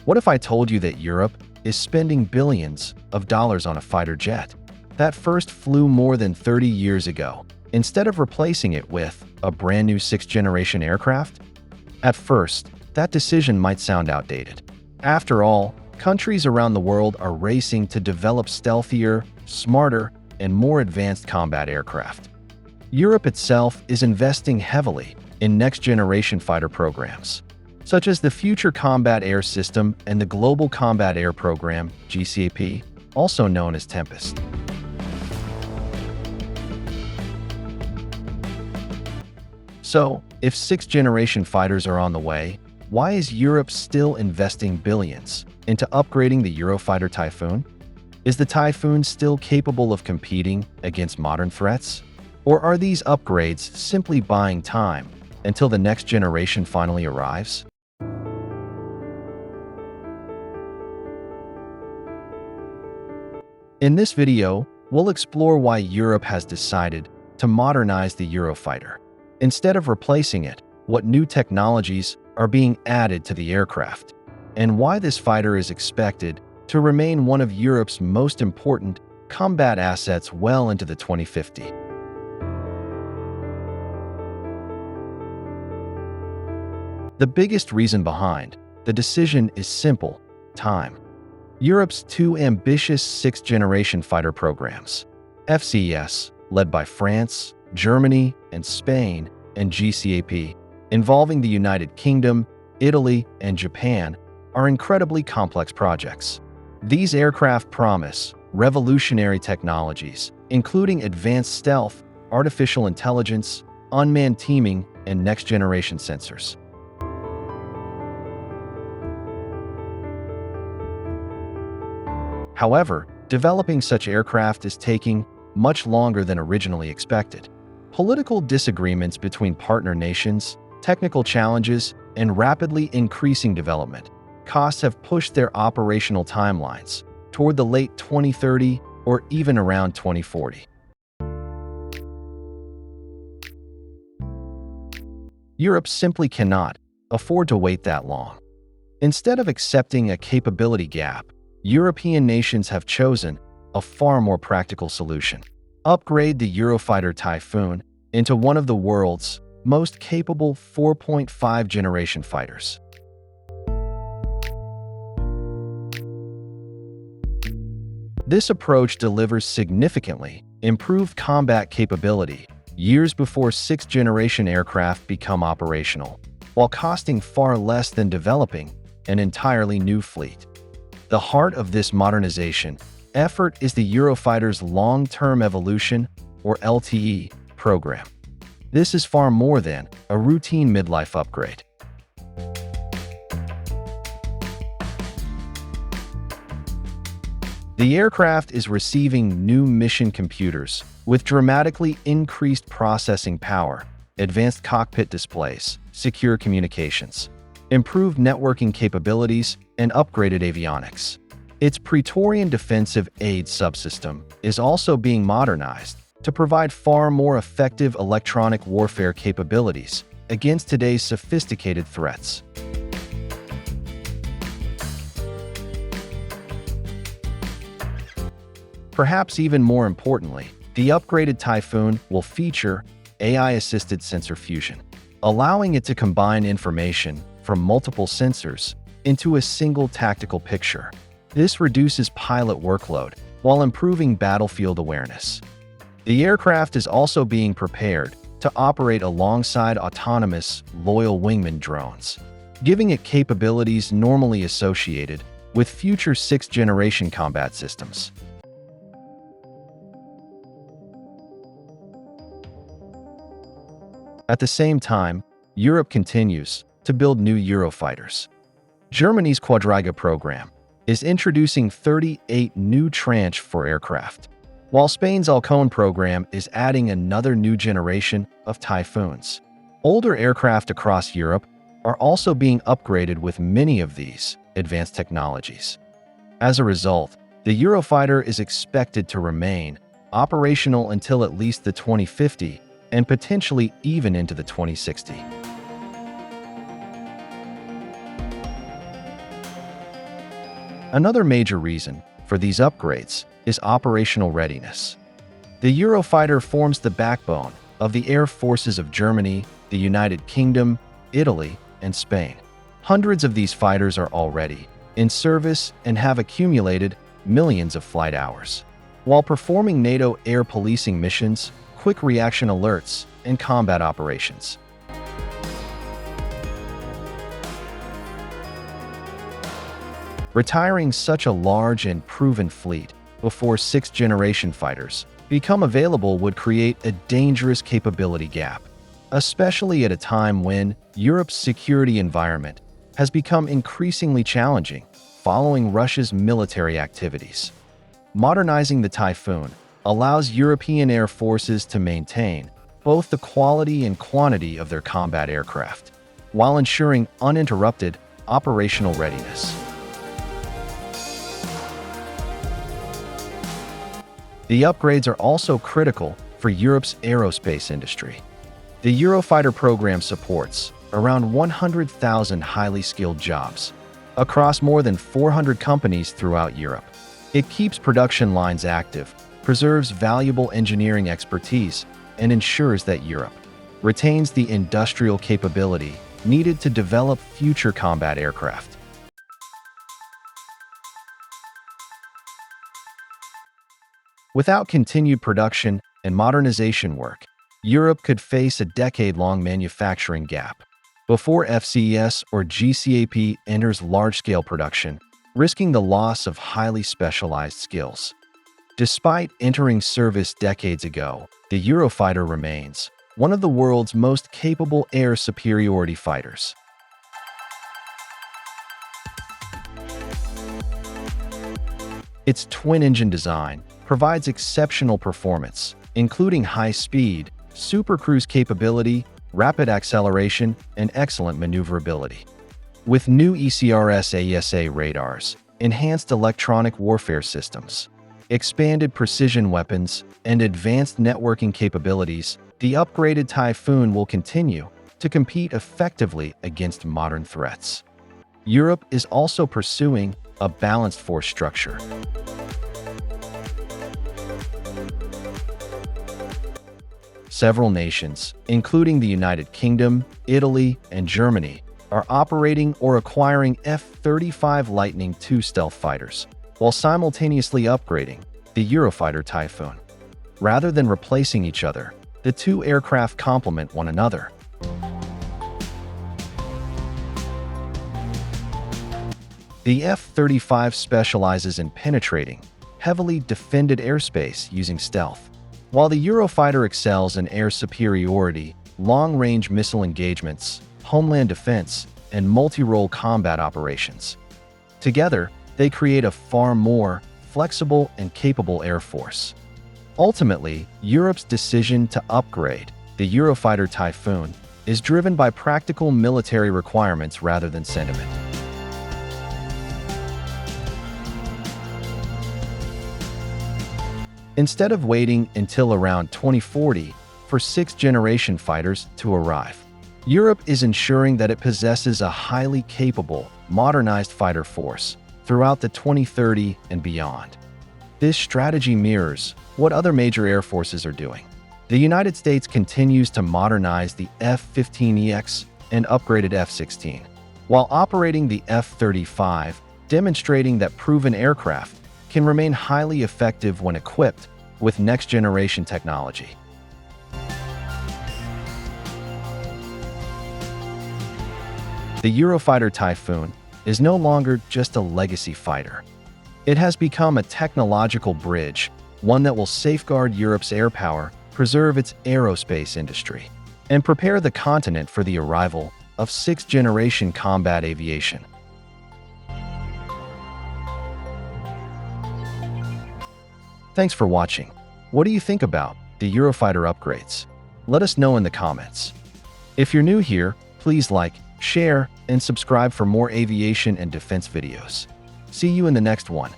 What if I told you that Europe is spending billions of dollars on a fighter jet that first flew more than 30 years ago, instead of replacing it with a brand new 6th-generation aircraft? At first, that decision might sound outdated. After all, countries around the world are racing to develop stealthier, smarter, and more advanced combat aircraft. Europe itself is investing heavily in next-generation fighter programs, such as the Future Combat Air System and the Global Combat Air Program, GCAP, also known as Tempest. So, if 6th-generation fighters are on the way, why is Europe still investing billions into upgrading the Eurofighter Typhoon? Is the Typhoon still capable of competing against modern threats? Or are these upgrades simply buying time until the next generation finally arrives? In this video, we'll explore why Europe has decided to modernize the Eurofighter. Instead of replacing it, what new technologies are being added to the aircraft, and why this fighter is expected to remain one of Europe's most important combat assets well into the 2050s. The biggest reason behind the decision is simple: time. Europe's two ambitious 6th-generation fighter programs, FCAS, led by France, Germany, and Spain, and GCAP, involving the United Kingdom, Italy, and Japan, are incredibly complex projects. These aircraft promise revolutionary technologies, including advanced stealth, artificial intelligence, unmanned teaming, and next-generation sensors. However, developing such aircraft is taking much longer than originally expected. Political disagreements between partner nations, technical challenges, and rapidly increasing development costs have pushed their operational timelines toward the late 2030 or even around 2040. Europe simply cannot afford to wait that long. Instead of accepting a capability gap, European nations have chosen a far more practical solution: upgrade the Eurofighter Typhoon into one of the world's most capable 4.5-generation fighters. This approach delivers significantly improved combat capability years before 6th-generation aircraft become operational, while costing far less than developing an entirely new fleet. The heart of this modernization effort is the Eurofighter's Long-Term Evolution, or LTE, program. This is far more than a routine midlife upgrade. The aircraft is receiving new mission computers with dramatically increased processing power, advanced cockpit displays, secure communications, improved networking capabilities, and upgraded avionics. Its Praetorian Defensive Aid subsystem is also being modernized to provide far more effective electronic warfare capabilities against today's sophisticated threats. Perhaps even more importantly, the upgraded Typhoon will feature AI-assisted sensor fusion, allowing it to combine information from multiple sensors into a single tactical picture. This reduces pilot workload while improving battlefield awareness. The aircraft is also being prepared to operate alongside autonomous, loyal Wingman drones, giving it capabilities normally associated with future 6th-generation combat systems. At the same time, Europe continues to build new Eurofighters. Germany's Quadriga program is introducing 38 new Tranche 4 aircraft, while Spain's Halcon program is adding another new generation of Typhoons. Older aircraft across Europe are also being upgraded with many of these advanced technologies. As a result, the Eurofighter is expected to remain operational until at least the 2050 and potentially even into the 2060s. Another major reason for these upgrades is operational readiness. The Eurofighter forms the backbone of the air forces of Germany, the United Kingdom, Italy, and Spain. Hundreds of these fighters are already in service and have accumulated millions of flight hours, while performing NATO air policing missions, quick reaction alerts, and combat operations. Retiring such a large and proven fleet before sixth-generation fighters become available would create a dangerous capability gap, especially at a time when Europe's security environment has become increasingly challenging following Russia's military activities. Modernizing the Typhoon allows European air forces to maintain both the quality and quantity of their combat aircraft, while ensuring uninterrupted operational readiness. The upgrades are also critical for Europe's aerospace industry. The Eurofighter program supports around 100,000 highly skilled jobs across more than 400 companies throughout Europe. It keeps production lines active, preserves valuable engineering expertise, and ensures that Europe retains the industrial capability needed to develop future combat aircraft. Without continued production and modernization work, Europe could face a decade-long manufacturing gap before FCAS or GCAP enters large-scale production, risking the loss of highly specialized skills. Despite entering service decades ago, the Eurofighter remains one of the world's most capable air superiority fighters. Its twin-engine design provides exceptional performance, including high speed, supercruise capability, rapid acceleration, and excellent maneuverability. With new ECRS-AESA radars, enhanced electronic warfare systems, expanded precision weapons, and advanced networking capabilities, the upgraded Typhoon will continue to compete effectively against modern threats. Europe is also pursuing a balanced force structure. Several nations, including the United Kingdom, Italy, and Germany, are operating or acquiring F-35 Lightning II stealth fighters, while simultaneously upgrading the Eurofighter Typhoon. Rather than replacing each other, the two aircraft complement one another. The F-35 specializes in penetrating heavily defended airspace using stealth, while the Eurofighter excels in air superiority, long-range missile engagements, homeland defense, and multi-role combat operations. Together, they create a far more flexible and capable air force. Ultimately, Europe's decision to upgrade the Eurofighter Typhoon is driven by practical military requirements rather than sentiment. Instead of waiting until around 2040 for sixth-generation fighters to arrive, Europe is ensuring that it possesses a highly capable, modernized fighter force throughout the 2030 and beyond. This strategy mirrors what other major air forces are doing. The United States continues to modernize the F-15EX and upgraded F-16, while operating the F-35, demonstrating that proven aircraft can remain highly effective when equipped with next-generation technology. The Eurofighter Typhoon is no longer just a legacy fighter. It has become a technological bridge, one that will safeguard Europe's air power, preserve its aerospace industry, and prepare the continent for the arrival of sixth-generation combat aviation. Thanks for watching. What do you think about the Eurofighter upgrades? Let us know in the comments. If you're new here, please like, share, and subscribe for more aviation and defense videos. See you in the next one.